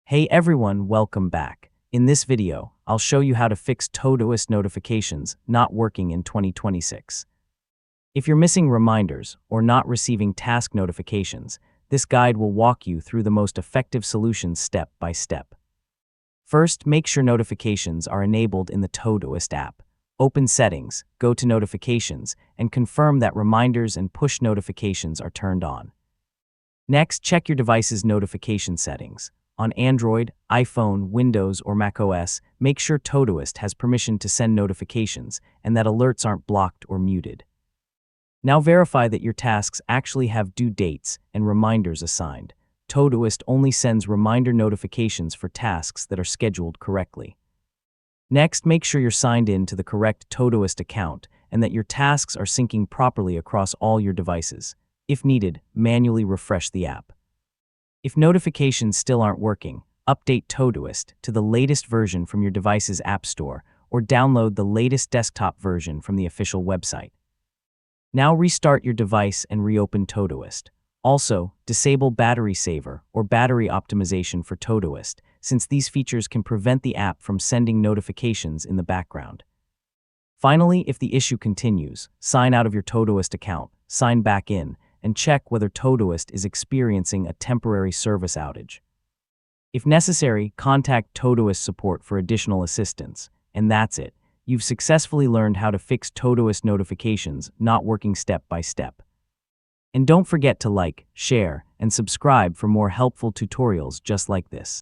Hey everyone, welcome back. In this video, I'll show you how to fix Todoist notifications not working in 2026. If you're missing reminders or not receiving task notifications, this guide will walk you through the most effective solutions step by step. First, make sure notifications are enabled in the Todoist app. Open Settings, go to Notifications, and confirm that reminders and push notifications are turned on. Next, check your device's notification settings. On Android, iPhone, Windows, or macOS, make sure Todoist has permission to send notifications and that alerts aren't blocked or muted. Now verify that your tasks actually have due dates and reminders assigned. Todoist only sends reminder notifications for tasks that are scheduled correctly. Next, make sure you're signed in to the correct Todoist account and that your tasks are syncing properly across all your devices. If needed, manually refresh the app. If notifications still aren't working, update Todoist to the latest version from your device's app store or download the latest desktop version from the official website. Now restart your device and reopen Todoist. Also, disable battery saver or battery optimization for Todoist, since these features can prevent the app from sending notifications in the background. Finally, if the issue continues, sign out of your Todoist account, sign back in, and check whether Todoist is experiencing a temporary service outage. If necessary, contact Todoist support for additional assistance. And that's it. You've successfully learned how to fix Todoist notifications not working step by step. And don't forget to like, share, and subscribe for more helpful tutorials just like this.